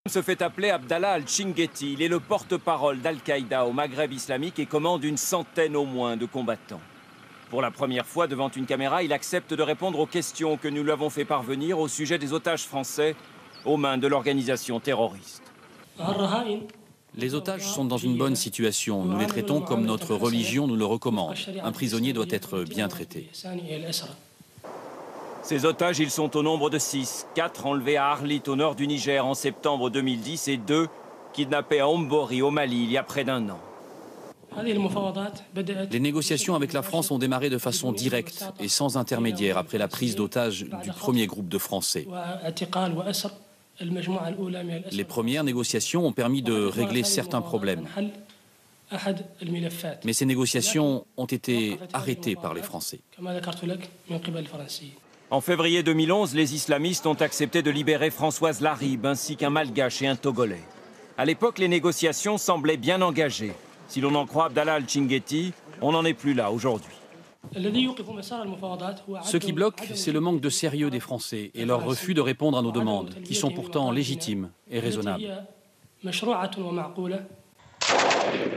Se fait appeler Abdallah al-Chinguetti. Il est le porte-parole d'Al-Qaïda au Maghreb islamique et commande une centaine au moins de combattants. Pour la première fois devant une caméra, il accepte de répondre aux questions que nous lui avons fait parvenir au sujet des otages français aux mains de l'organisation terroriste. Les otages sont dans une bonne situation. Nous les traitons comme notre religion nous le recommande. Un prisonnier doit être bien traité. Ces otages, ils sont au nombre de 6. 4 enlevés à Arlit, au nord du Niger, en septembre 2010, et 2 kidnappés à Ombori, au Mali, il y a près d'un an. Les négociations avec la France ont démarré de façon directe et sans intermédiaire après la prise d'otages du premier groupe de Français. Les premières négociations ont permis de régler certains problèmes. Mais ces négociations ont été arrêtées par les Français. En février 2011, les islamistes ont accepté de libérer Françoise Larib ainsi qu'un Malgache et un Togolais. À l'époque, les négociations semblaient bien engagées. Si l'on en croit Abdallah al-Chinguetti, on n'en est plus là aujourd'hui. Ce qui bloque, c'est le manque de sérieux des Français et leur refus de répondre à nos demandes, qui sont pourtant légitimes et raisonnables.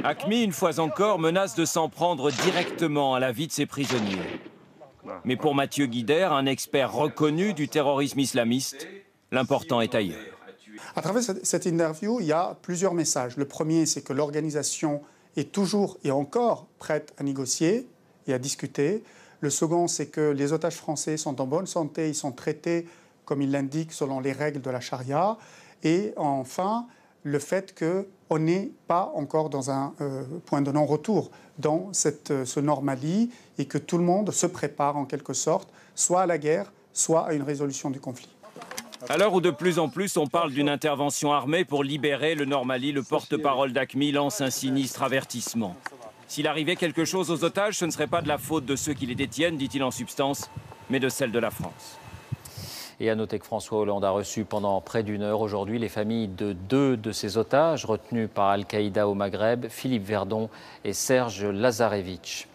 AQMI, une fois encore, menace de s'en prendre directement à la vie de ses prisonniers. Mais pour Mathieu Guider, un expert reconnu du terrorisme islamiste, l'important est ailleurs. À travers cette interview, il y a plusieurs messages. Le premier, c'est que l'organisation est toujours et encore prête à négocier et à discuter. Le second, c'est que les otages français sont en bonne santé, ils sont traités comme il l'indique selon les règles de la charia. Et enfin, le fait qu'on n'est pas encore dans un point de non-retour dans ce Nord-Mali et que tout le monde se prépare en quelque sorte, soit à la guerre, soit à une résolution du conflit. À l'heure où de plus en plus on parle d'une intervention armée pour libérer le Nord-Mali, le porte-parole d'AQMI lance un sinistre avertissement. S'il arrivait quelque chose aux otages, ce ne serait pas de la faute de ceux qui les détiennent, dit-il en substance, mais de celle de la France. Et à noter que François Hollande a reçu pendant près d'une heure aujourd'hui les familles de 2 de ces otages retenus par Al-Qaïda au Maghreb, Philippe Verdon et Serge Lazarevitch.